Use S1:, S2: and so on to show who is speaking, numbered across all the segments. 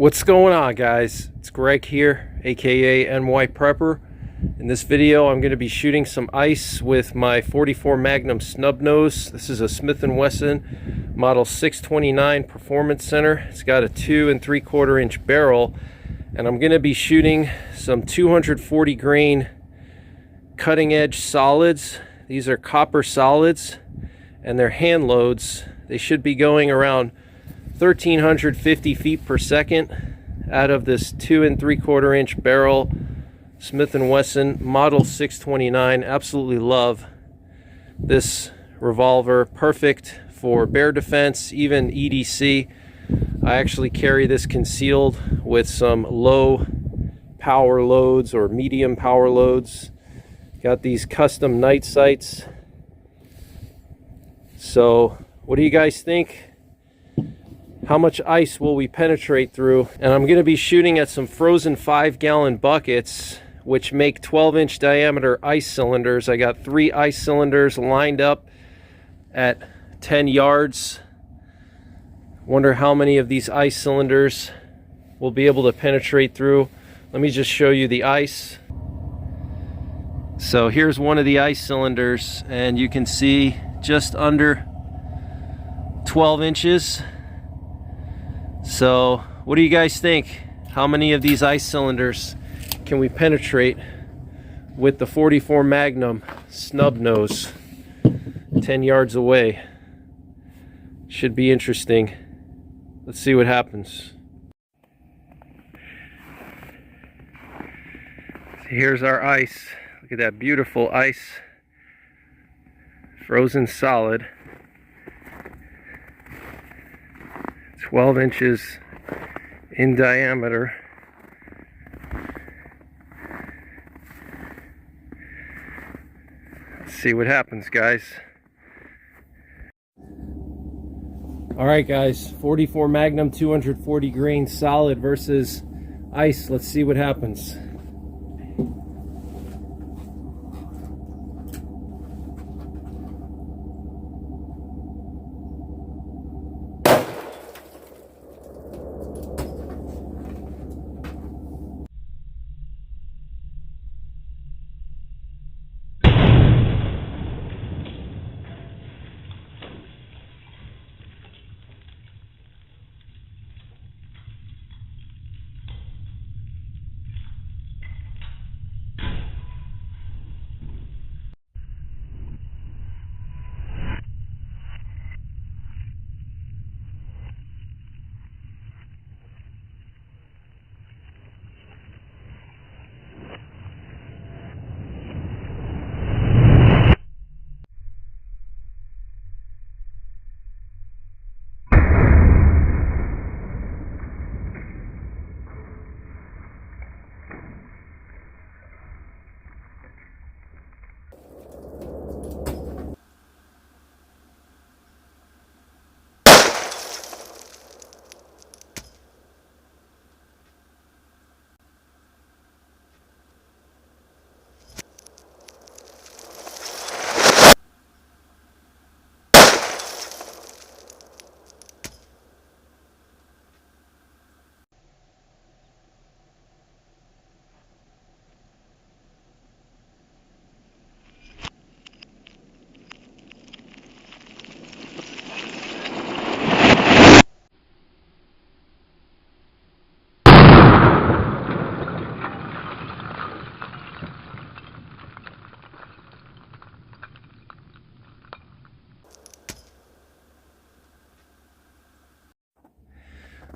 S1: What's going on, guys? It's Greg here, aka NYPrepper. In this video I'm going to be shooting some ice with my 44 Magnum snub nose. This is a Smith & Wesson model 629 Performance Center. It's got a 2 3/4 inch barrel, and I'm going to be shooting some 240 grain cutting edge solids. These are copper solids and they're hand loads. They should be going around 1,350 feet per second out of this 2 3/4 inch barrel Smith & Wesson model 629. Absolutely love this revolver. Perfect for bear defense, even EDC. I actually carry this concealed with some low power loads or medium power loads. Got these custom night sights. So what do you guys think? How much ice will we penetrate through? And I'm going to be shooting at some frozen 5-gallon buckets, which make 12-inch diameter ice cylinders. I got 3 ice cylinders lined up at 10 yards. Wonder how many of these ice cylinders will be able to penetrate through. Let me just show you the ice. So here's one of the ice cylinders, and you can see just under 12 inches. So what do you guys think? How many of these ice cylinders can we penetrate with the 44 Magnum snub nose 10 yards away? Should be interesting. Let's see what happens. So here's our ice. Look at that beautiful ice, frozen solid. 12 inches in diameter. Let's see what happens, guys. All right, guys, 44 Magnum 240 grain solid versus ice. Let's see what happens.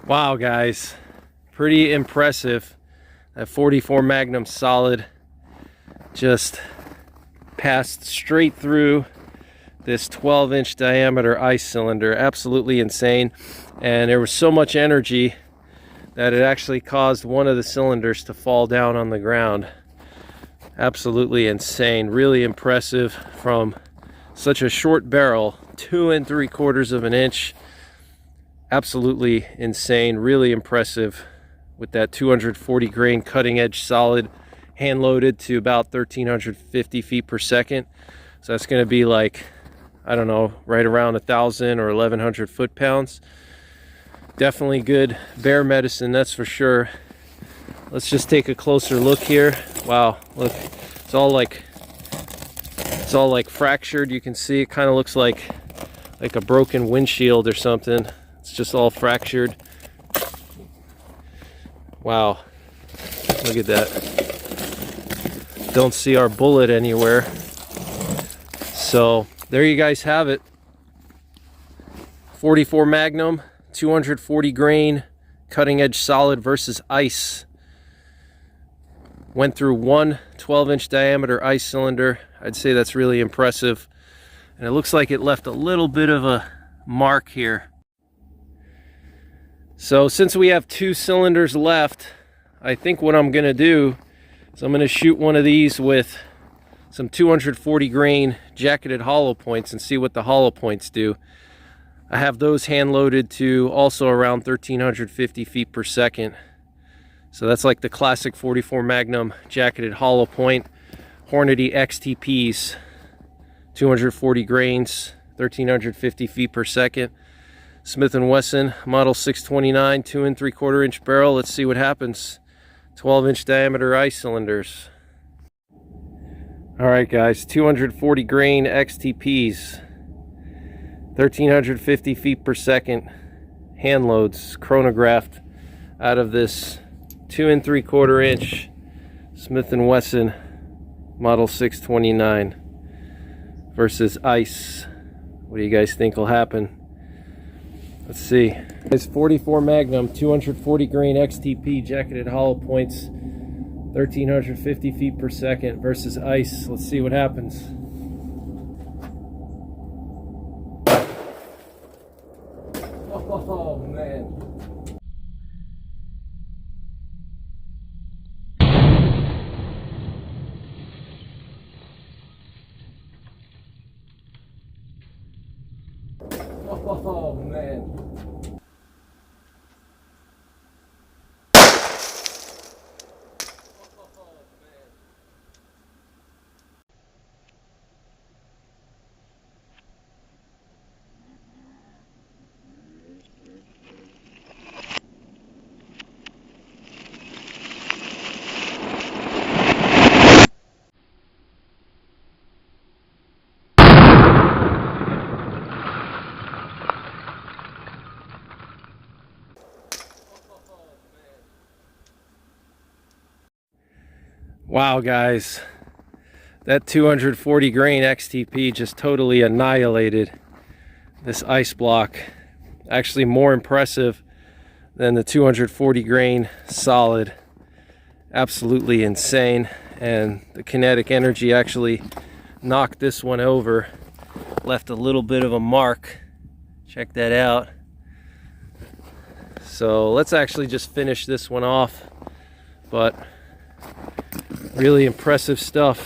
S1: Wow, guys, pretty impressive. That 44 Magnum solid just passed straight through this 12-inch diameter ice cylinder. Absolutely insane. And there was so much energy that it actually caused one of the cylinders to fall down on the ground. Absolutely insane. Really impressive from such a short barrel, 2 3/4 inch. Absolutely insane. Really impressive with that 240 grain cutting edge solid, hand loaded to about 1,350 feet per second. So that's going to be like, I don't know, right around 1,000 or 1,100 foot-pounds. Definitely good bear medicine, that's for sure. Let's just take a closer look here. Wow, look, it's all like fractured. You can see it kind of looks like a broken windshield or something. It's just all fractured. Wow, look at that. Don't see our bullet anywhere. So there you guys have it. 44 Magnum, 240 grain, cutting edge solid versus ice. Went through one 12-inch diameter ice cylinder. I'd say that's really impressive. And it looks like it left a little bit of a mark here. So since we have 2 cylinders left, I think what I'm gonna do is I'm gonna shoot one of these with some 240 grain jacketed hollow points and see what the hollow points do. I have those hand loaded to also around 1350 feet per second. So that's like the classic 44 Magnum jacketed hollow point. Hornady XTPs, 240 grains, 1350 feet per second. Smith & Wesson Model 629, 2 3/4 inch barrel. Let's see what happens. 12-inch diameter ice cylinders. All right, guys, 240 grain XTPs, 1350 feet per second. Hand loads, chronographed out of this 2 3/4 inch Smith & Wesson Model 629 versus ice. What do you guys think will happen? Let's see. It's 44 Magnum, 240 grain XTP jacketed hollow points, 1350 feet per second versus ice. Let's see what happens. Oh man. Oh man. Wow, guys, that 240 grain XTP just totally annihilated this ice block. Actually more impressive than the 240 grain solid. Absolutely insane. And the kinetic energy actually knocked this one over, left a little bit of a mark. Check that out. So let's actually just finish this one off. But really impressive stuff.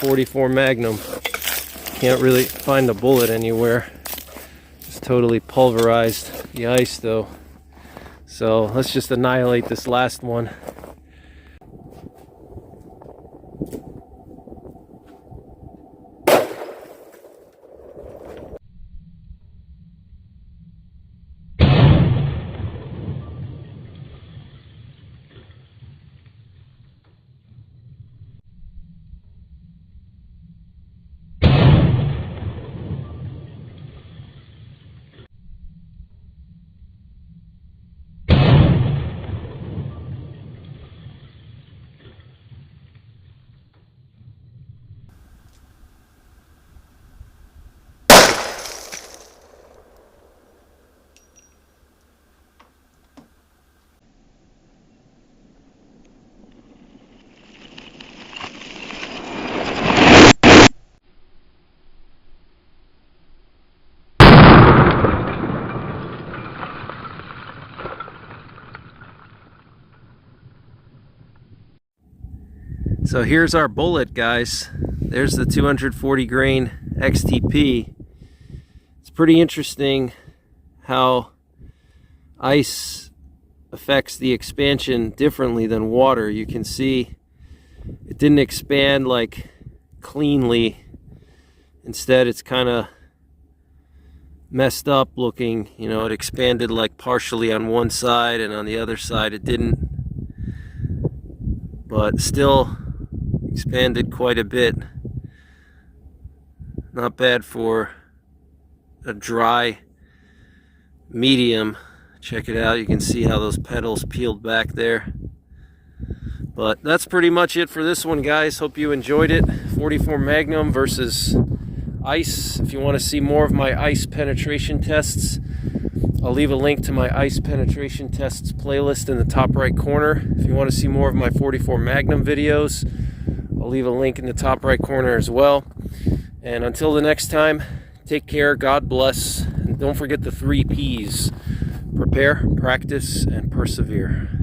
S1: 44 Magnum. Can't really find the bullet anywhere. It's totally pulverized the ice though. So let's just annihilate this last one. So here's our bullet, guys. There's the 240 grain XTP. It's pretty interesting how ice affects the expansion differently than water. You can see it didn't expand like cleanly. Instead, it's kind of messed up looking. You know, it expanded like partially on one side, and on the other side it didn't, but still expanded quite a bit. Not bad for a dry medium. Check it out, you can see how those petals peeled back there. But that's pretty much it for this one, guys. Hope you enjoyed it. 44 Magnum versus ice. If you want to see more of my ice penetration tests, I'll leave a link to my ice penetration tests playlist in the top right corner. If you want to see more of my 44 Magnum videos, I'll leave a link in the top right corner as well. And until the next time, take care, God bless, and don't forget the 3 P's: prepare, practice, and persevere.